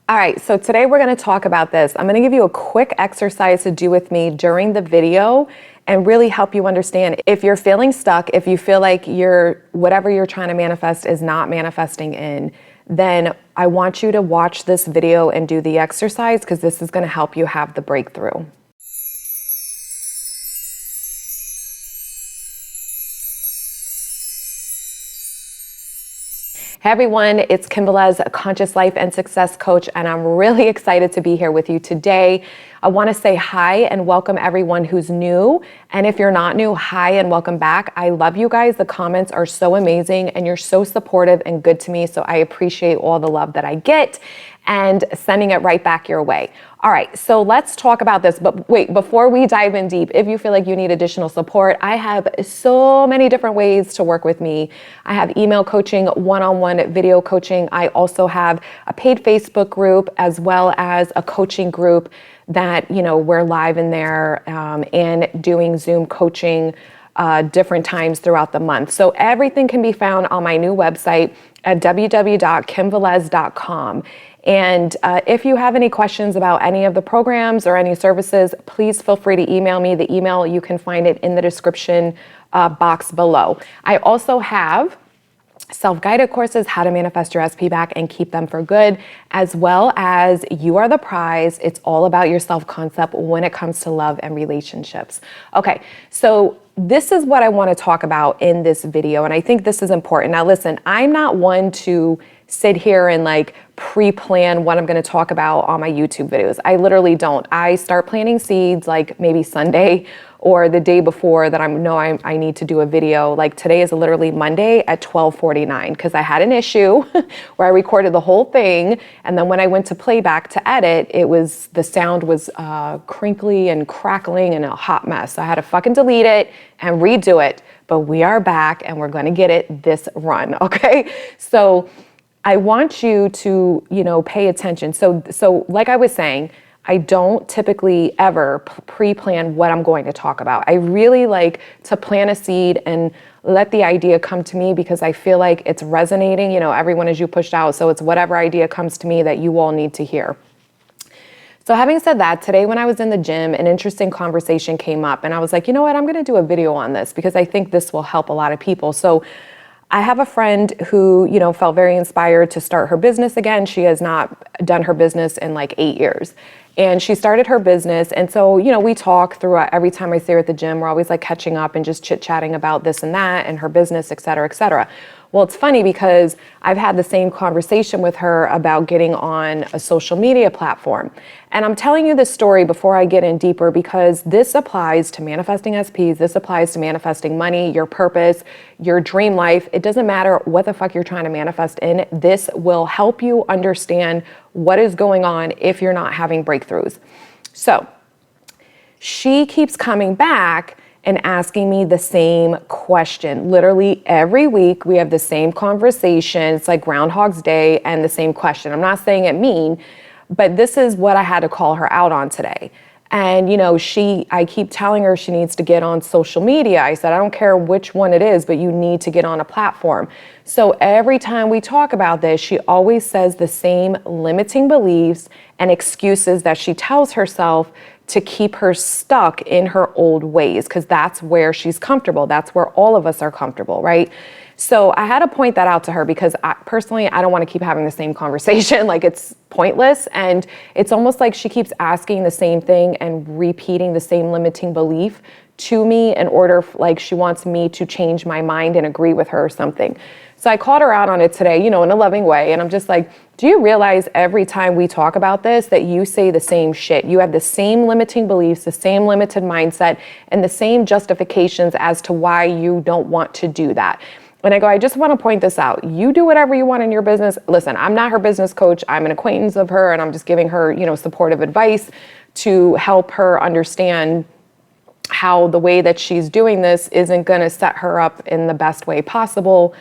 All right, so today we're going to talk about this. I'm going to give you a quick exercise to do with me during the video and really help you understand if you're feeling stuck, if you feel like whatever you're trying to manifest is not manifesting in, then I want you to watch this video and do the exercise because this is going to help you have the breakthrough. Hey everyone, it's Velez, a conscious life and success coach, and I'm really excited to be here with you today. I want to say hi and welcome everyone who's new. And if you're not new, hi and welcome back. I love you guys. The comments are so amazing and you're so supportive and good to me. So I appreciate all the love that I get and sending it right back your way. All right, so let's talk about this. But wait, before we dive in deep, if you feel like you need additional support, I have so many different ways to work with me. I have email coaching, one-on-one video coaching. I also have a paid Facebook group as well as a coaching group that, we're live in there and doing Zoom coaching different times throughout the month. So everything can be found on my new website at www.kimvelez.com. And if you have any questions about any of the programs or any services, please feel free to email me. The email, you can find it in the description box below. I also have self-guided courses, how to manifest your SP back and keep them for good, as well as You Are the Prize. It's all about your self-concept when it comes to love and relationships. Okay, so this is what I want to talk about in this video, and I think this is important. Now listen, I'm not one to sit here and pre-plan what I'm going to talk about on my YouTube videos. I literally don't. I start planting seeds maybe Sunday or the day before that I need to do a video. Like today is literally Monday at 12:49 because I had an issue where I recorded the whole thing, and then when I went to playback to edit, the sound was crinkly and crackling and a hot mess. So I had to fucking delete it and redo it. But we are back and we're going to get it this run, okay? So I want you to, pay attention. So like I was saying, I don't typically ever pre-plan what I'm going to talk about. I really like to plant a seed and let the idea come to me because I feel like it's resonating. Everyone is you pushed out. So it's whatever idea comes to me that you all need to hear. So having said that, today when I was in the gym, an interesting conversation came up and I was like, you know what, I'm going to do a video on this because I think this will help a lot of people. So I have a friend who, felt very inspired to start her business again. She has not done her business in 8 years. And she started her business. And so, we talk throughout every time I see her at the gym. We're always catching up and just chit-chatting about this and that and her business, et cetera, et cetera. Well, it's funny because I've had the same conversation with her about getting on a social media platform. And I'm telling you this story before I get in deeper because this applies to manifesting SPs. This applies to manifesting money, your purpose, your dream life. It doesn't matter what the fuck you're trying to manifest in. This will help you understand what is going on if you're not having breakthroughs. So she keeps coming back and asking me the same question. Literally every week we have the same conversation. It's like Groundhog's Day and the same question. I'm not saying it mean, but this is what I had to call her out on today. And I keep telling her she needs to get on social media. I said, I don't care which one it is, but you need to get on a platform. So every time we talk about this, she always says the same limiting beliefs and excuses that she tells herself to keep her stuck in her old ways, because that's where she's comfortable. That's where all of us are comfortable, right? So I had to point that out to her because I don't want to keep having the same conversation. It's pointless. And it's almost like she keeps asking the same thing and repeating the same limiting belief to me in order, she wants me to change my mind and agree with her or something. So I called her out on it today, in a loving way. And I'm just like, do you realize every time we talk about this, that you say the same shit? You have the same limiting beliefs, the same limited mindset, and the same justifications as to why you don't want to do that. And I go, I just want to point this out. You do whatever you want in your business. Listen, I'm not her business coach. I'm an acquaintance of her, and I'm just giving her, supportive advice to help her understand how the way that she's doing this isn't going to set her up in the best way possible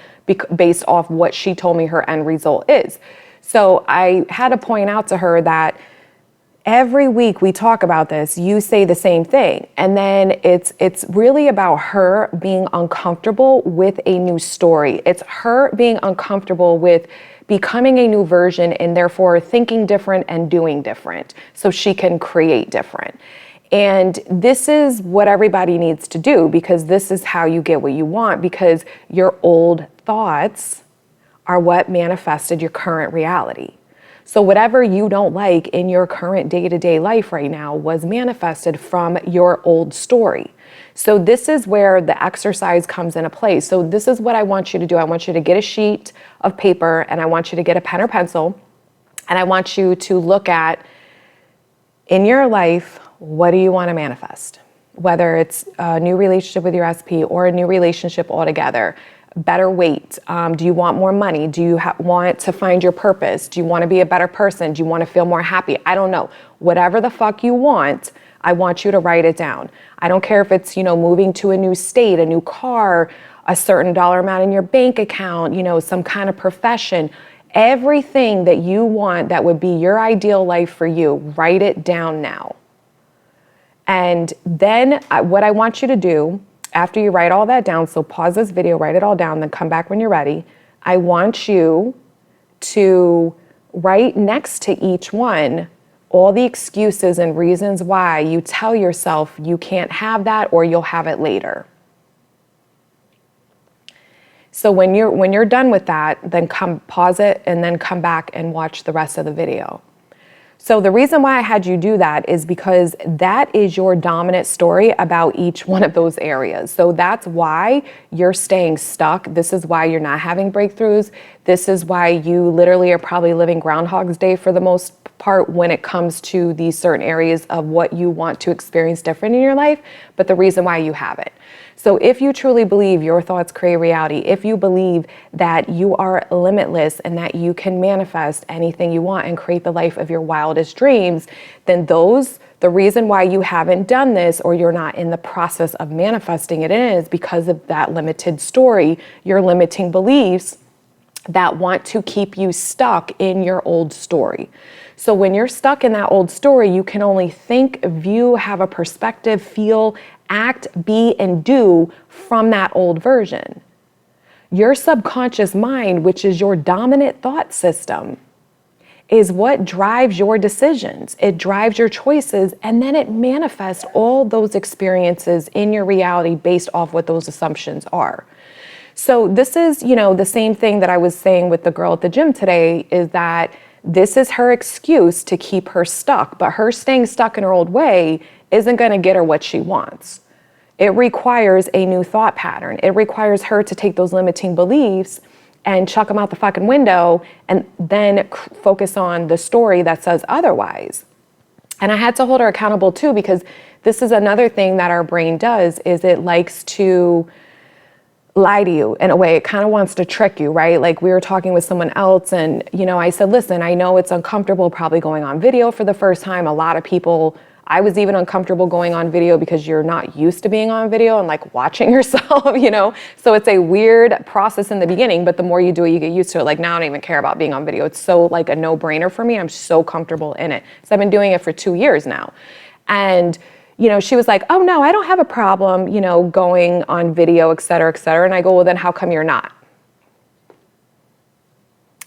based off what she told me her end result is. So I had to point out to her that every week we talk about this, you say the same thing. And then it's really about her being uncomfortable with a new story. It's her being uncomfortable with becoming a new version and therefore thinking different and doing different so she can create different. And this is what everybody needs to do, because this is how you get what you want, because your old thoughts are what manifested your current reality. So whatever you don't like in your current day-to-day life right now was manifested from your old story. So this is where the exercise comes into play. So this is what I want you to do. I want you to get a sheet of paper, and I want you to get a pen or pencil, and I want you to look at, in your life, what do you want to manifest? Whether it's a new relationship with your SP or a new relationship altogether. Better weight. Do you want more money? Do you want to find your purpose? Do you want to be a better person? Do you want to feel more happy? I don't know. Whatever the fuck you want, I want you to write it down. I don't care if it's, moving to a new state, a new car, a certain dollar amount in your bank account, some kind of profession. Everything that you want that would be your ideal life for you, write it down now. And then what I want you to do, after you write all that down, so pause this video, write it all down, then come back when you're ready. I want you to write next to each one all the excuses and reasons why you tell yourself you can't have that or you'll have it later. So when you're done with that, then pause it and then come back and watch the rest of the video. So the reason why I had you do that is because that is your dominant story about each one of those areas. So that's why you're staying stuck. This is why you're not having breakthroughs. This is why you literally are probably living Groundhog's Day for the most part when it comes to these certain areas of what you want to experience different in your life, but the reason why you haven't. So if you truly believe your thoughts create reality, if you believe that you are limitless and that you can manifest anything you want and create the life of your wildest dreams, then the reason why you haven't done this or you're not in the process of manifesting it is because of that limited story, your limiting beliefs that want to keep you stuck in your old story. So when you're stuck in that old story, you can only think, view, have a perspective, feel, act, be, and do from that old version. Your subconscious mind, which is your dominant thought system, is what drives your decisions. It drives your choices, and then it manifests all those experiences in your reality based off what those assumptions are. So this is, the same thing that I was saying with the girl at the gym today, is that this is her excuse to keep her stuck, but her staying stuck in her old way isn't going to get her what she wants. It requires a new thought pattern. It requires her to take those limiting beliefs and chuck them out the fucking window and then focus on the story that says otherwise. And I had to hold her accountable too, because this is another thing that our brain does, is it likes to lie to you in a way. It kind of wants to trick you, right? Like we were talking with someone else and, I said, listen, I know it's uncomfortable probably going on video for the first time. A lot of people, I was even uncomfortable going on video because you're not used to being on video and like watching yourself, So it's a weird process in the beginning, but the more you do it, you get used to it. Like now I don't even care about being on video. It's so like a no-brainer for me. I'm so comfortable in it. So I've been doing it for 2 years now. And she was like, oh no, I don't have a problem, going on video, et cetera, et cetera. And I go, well, then how come you're not?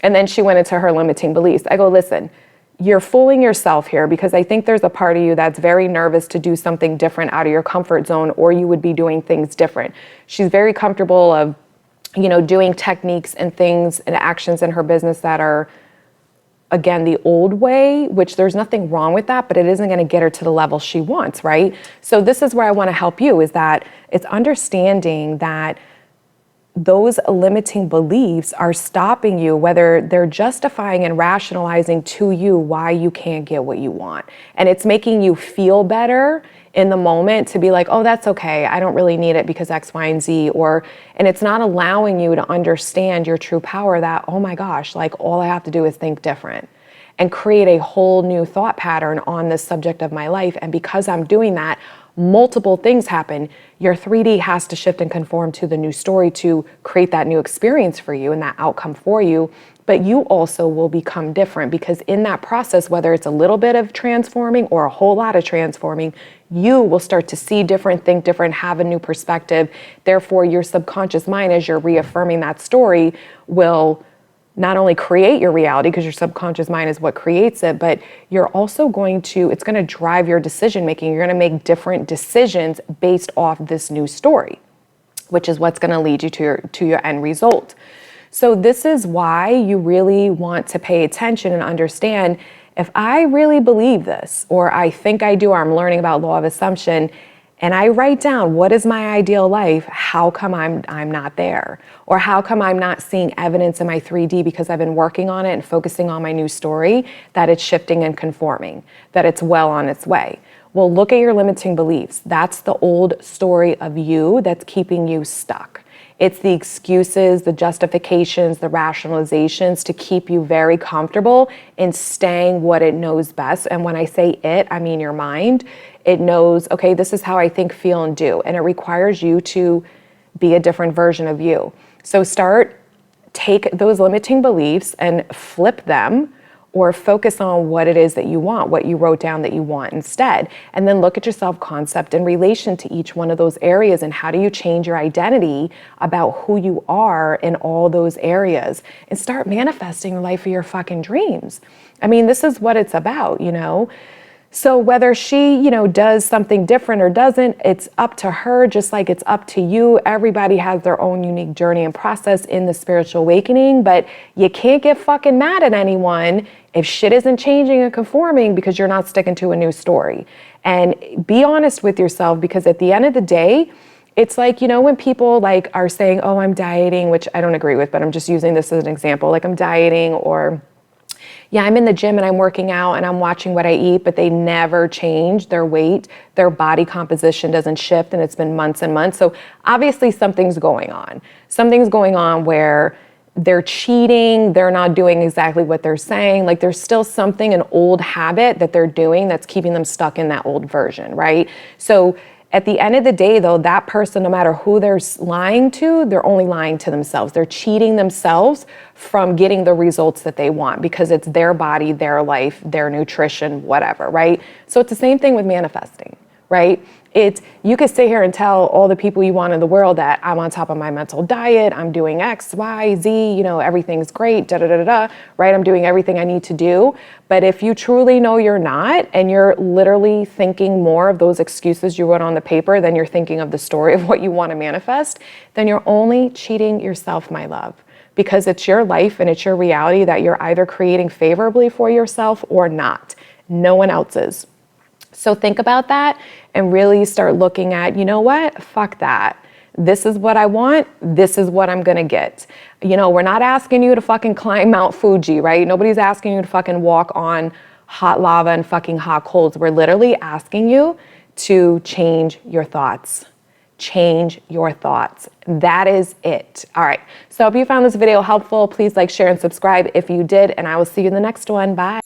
And then she went into her limiting beliefs. I go, listen, you're fooling yourself here, because I think there's a part of you that's very nervous to do something different out of your comfort zone, or you would be doing things different. She's very comfortable of, doing techniques and things and actions in her business that are, again, the old way, which there's nothing wrong with that, but it isn't going to get her to the level she wants, right? So this is where I want to help you, is that it's understanding that those limiting beliefs are stopping you, whether they're justifying and rationalizing to you why you can't get what you want. And it's making you feel better in the moment to be like, oh, that's okay. I don't really need it because X, Y, and Z. And it's not allowing you to understand your true power that, oh my gosh, like all I have to do is think different and create a whole new thought pattern on this subject of my life. And because I'm doing that, multiple things happen. Your 3D has to shift and conform to the new story to create that new experience for you and that outcome for you. but you also will become different, because in that process, whether it's a little bit of transforming or a whole lot of transforming, you will start to see different, think different, have a new perspective. Therefore, your subconscious mind, as you're reaffirming that story, will not only create your reality, because your subconscious mind is what creates it, but you're also it's going to drive your decision making. You're going to make different decisions based off this new story, which is what's going to lead you to your end result. So this is why you really want to pay attention and understand, if I really believe this, or I think I do, or I'm learning about law of assumption, and I write down what is my ideal life, how come I'm not there? Or how come I'm not seeing evidence in my 3D, because I've been working on it and focusing on my new story, that it's shifting and conforming, that it's well on its way? Well, look at your limiting beliefs. That's the old story of you that's keeping you stuck. It's the excuses, the justifications, the rationalizations to keep you very comfortable in staying what it knows best. And when I say it, I mean your mind. It knows, okay, this is how I think, feel, and do. And it requires you to be a different version of you. So take those limiting beliefs and flip them, or focus on what it is that you want, what you wrote down that you want instead. And then look at your self-concept in relation to each one of those areas, and how do you change your identity about who you are in all those areas, and start manifesting the life of your fucking dreams. I mean, this is what it's about, you know? So whether she, does something different or doesn't, it's up to her, just like it's up to you. Everybody has their own unique journey and process in the spiritual awakening, but you can't get fucking mad at anyone if shit isn't changing and conforming, because you're not sticking to a new story. And be honest with yourself, because at the end of the day, it's like, when people are saying, oh, I'm dieting, which I don't agree with, but I'm just using this as an example. Like, I'm dieting, or yeah, I'm in the gym and I'm working out and I'm watching what I eat, but they never change their weight. Their body composition doesn't shift, and it's been months and months. So obviously something's going on. Something's going on where they're cheating. They're not doing exactly what they're saying. Like, there's still something, an old habit that they're doing that's keeping them stuck in that old version, right? So at the end of the day, though, that person, no matter who they're lying to, they're only lying to themselves. They're cheating themselves from getting the results that they want, because it's their body, their life, their nutrition, whatever, right? So it's the same thing with manifesting, right? You could sit here and tell all the people you want in the world that I'm on top of my mental diet, I'm doing X, Y, Z, everything's great, right? I'm doing everything I need to do. But if you truly know you're not, and you're literally thinking more of those excuses you wrote on the paper than you're thinking of the story of what you want to manifest, then you're only cheating yourself, my love. Because it's your life and it's your reality that you're either creating favorably for yourself or not. No one else's. So think about that and really start looking at, you know what? Fuck that. This is what I want. This is what I'm going to get. We're not asking you to fucking climb Mount Fuji, right? Nobody's asking you to fucking walk on hot lava and fucking hot coals. We're literally asking you to change your thoughts. Change your thoughts. That is it. All right. So if you found this video helpful, please like, share, and subscribe if you did, and I will see you in the next one. Bye.